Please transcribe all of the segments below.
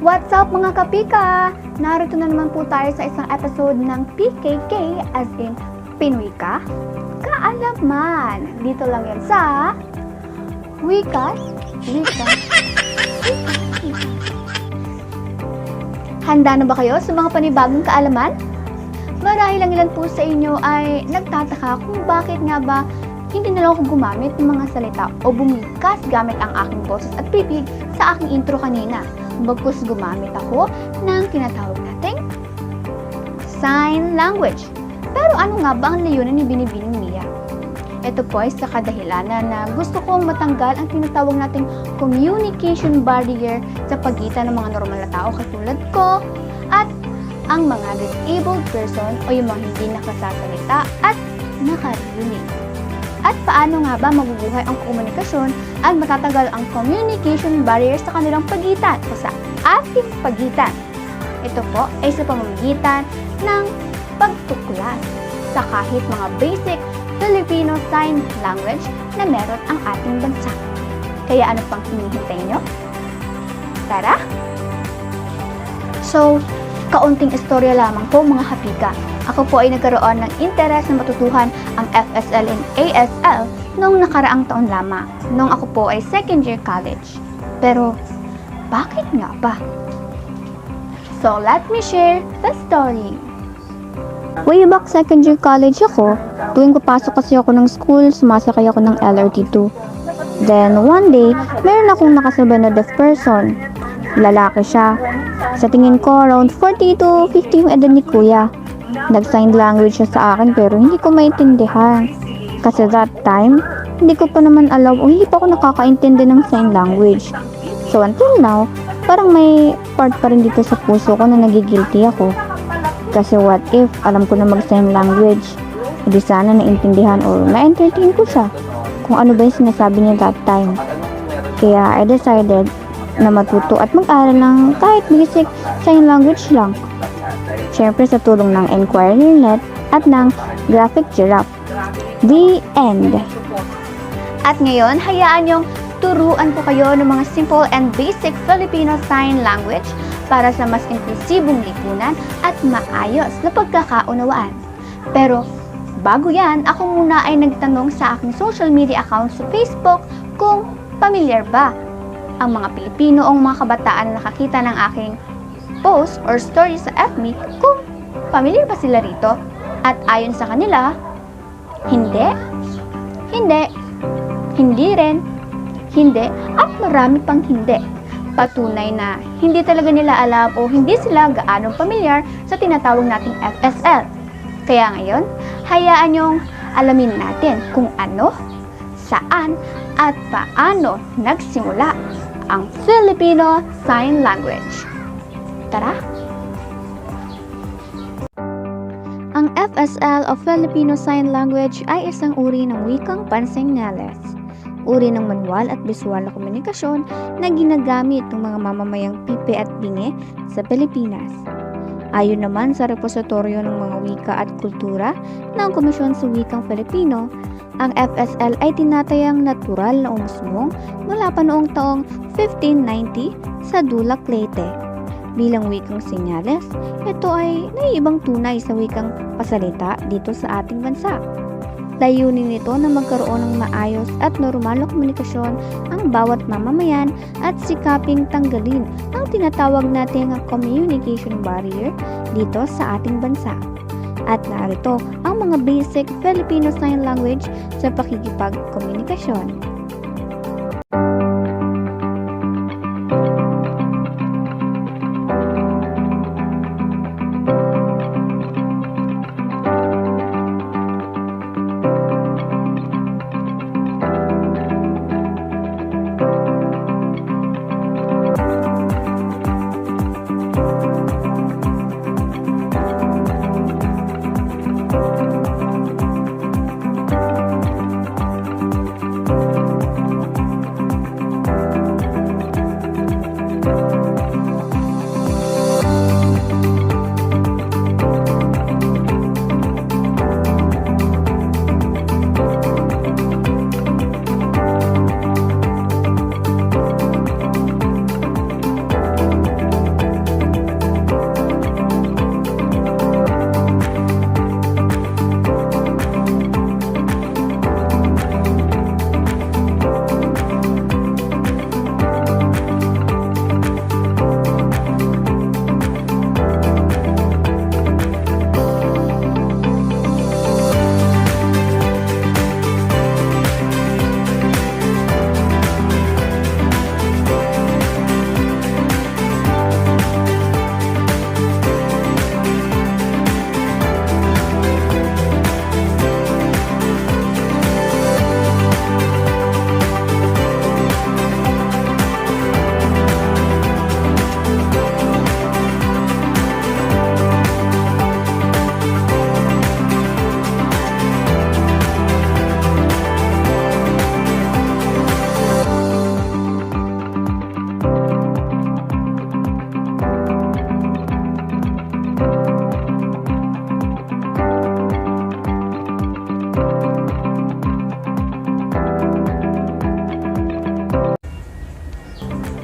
What's up mga kapika? Narito na naman po tayo sa isang episode ng PKK as in Pinoy Ka? Kaalaman! Dito lang yan sa Wika. Handa na ba kayo sa mga panibagong kaalaman? Marahil ang ilan po sa inyo ay nagtataka kung bakit nga ba hindi na lang ako gumamit ng mga salita o bumikas gamit ang aking boses at bibig sa aking intro kanina. Bagkus gumamit ako ng tinatawag nating sign language. Pero ano nga ba ang layunin ni Binibining Mia? Ito po ay sa kadahilanan na gusto kong matanggal ang tinatawag nating communication barrier sa pagitan ng mga normal na tao katulad ko at ang mga disabled person o yung mga hindi nakasasalita at nakarinig. At paano nga ba mabubuhay ang komunikasyon at matatanggal ang communication barrier sa kanilang pagitan o sa ating pagitan? Ito po ay sa pamamagitan ng pagtuklas sa kahit mga basic Filipino Sign Language na meron ang ating bansa. Kaya ano pang hinihintay nyo? Tara! So, kaunting istorya lamang po mga kapika. Ako po ay nagkaroon ng interes na matutuhan ang FSL and ASL noong nakaraang taon lamang, noong ako po ay second year college. Pero, bakit nga ba? So, let me share the story. Way back second year college ako, tuwing papasok kasi ako ng school, sumasakay ako ng LRT2. Then, one day, meron akong nakasabay na deaf person. Lalaki siya. Sa tingin ko, around 40 to 50 yung edad ni kuya. Nag-sign language siya sa akin pero hindi ko maintindihan. Kasi that time, hindi ko pa naman alam o hindi pa ako nakakaintindi ng sign language. So until now, parang may part pa rin dito sa puso ko na nagigilty ako. Kasi what if alam ko na mag-sign language? Hindi sana naintindihan or na-entertain ko siya kung ano ba yung sinasabi niya that time. Kaya I decided na matuto at mag-aral ng kahit basic sign language lang. Siyempre sa tulong ng Enquirer.net at ng Graphic Giraffe. The end. At ngayon, hayaan niyong turuan ko kayo ng mga simple and basic Filipino Sign Language para sa mas inklusibong lipunan at maayos na pagkakaunawaan. Pero bago yan, ako muna ay nagtanong sa aking social media account sa Facebook kung familiar ba ang mga Pilipino o mga kabataan na nakakita ng aking post or story sa FB kung familiar ba sila rito. At ayon sa kanila, hindi rin, hindi, at marami pang hindi. Patunay na hindi talaga nila alam o hindi sila gaanong pamilyar sa tinatawag nating FSL. Kaya ngayon, hayaan niyong alamin natin kung ano, saan, at paano nagsimula ang Filipino Sign Language. Tara! Ang FSL o Filipino Sign Language ay isang uri ng wikang pansenyales. Uri ng manual at visual na komunikasyon na ginagamit ng mga mamamayang pipe at bingi sa Pilipinas. Ayon naman sa repositoryo ng mga wika at kultura ng Komisyon sa Wikang Filipino, ang FSL ay tinatayang natural na umusbong mula pa noong taong 1590 sa Dulac, Leyte. Bilang wikang senyales, ito ay naiibang tunay sa wikang pasalita dito sa ating bansa. Layunin nito na magkaroon ng maayos at normal na komunikasyon ang bawat mamamayan at sikaping tanggalin ang tinatawag nating communication barrier dito sa ating bansa. At narito ang mga basic Filipino Sign Language sa pakikipagkomunikasyon.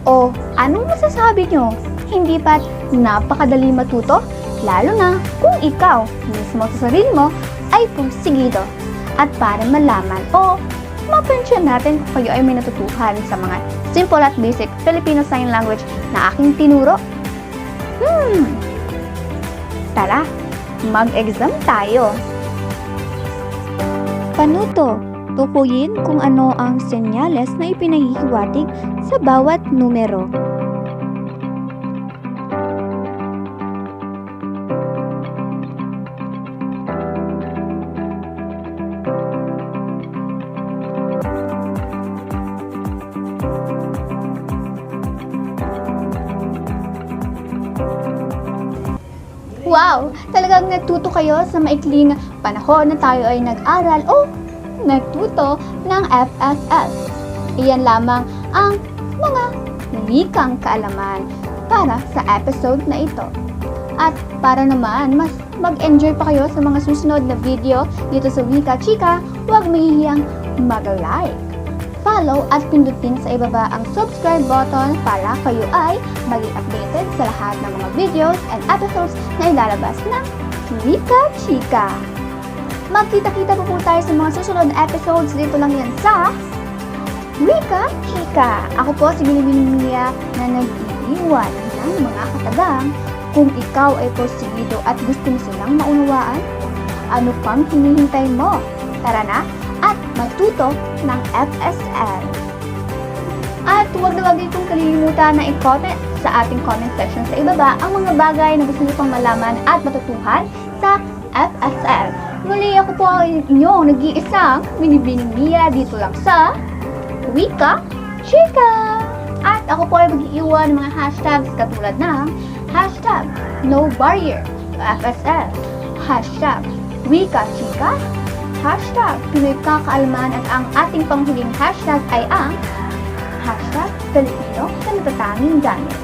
O anong masasabi nyo? Hindi ba't napakadali matuto? Lalo na kung ikaw mismo sa sarili mo ay pursigido. At para malaman o mapensyon natin kung kayo ay may natutuhan sa mga simple at basic Filipino Sign Language na aking tinuro. Tara, mag-exam tayo. Panuto, tukuyin kung ano ang senyales na ipinahihiwatig sa bawat numero. Wow! Talagang natuto kayo sa maikling panahon na tayo ay nag-aral o nagtuto ng FSL. Iyan lamang ang mga wikang kaalaman para sa episode na ito. At para naman mas mag-enjoy pa kayo sa mga susunod na video dito sa Wika Chika, huwag mahihiyang mag-like, follow at pindutin sa ibaba ang subscribe button para kayo ay maging updated sa lahat ng mga videos and episodes na ilalabas ng Wika Chika. Magkita-kita po tayo sa mga susunod na episodes. Dito lang yan sa Wika Chika. Ako po si Binibini Mia na nag-iiwan ng mga katagang. Kung ikaw ay porsigido at gusto mo silang maunawaan, ano pang hinihintay mo? Tara na at matuto ng FSL. At huwag na huwag itong kalilimutan na i-comment sa ating comment section sa ibaba ang mga bagay na gusto niyo pang malaman at matutuhan sa FSL. Muli ako po ang inyong nag-iisang Binibining Mia dito lang sa Wika Chika. At ako po ay mag-iiwan ng mga hashtags katulad ng hashtag #NoBarrier FSL, hashtag Wika Chika, hashtag Pinoy Kakaalman at ang ating panghuling hashtag ay ang hashtag Filipino sa natatanging gamit.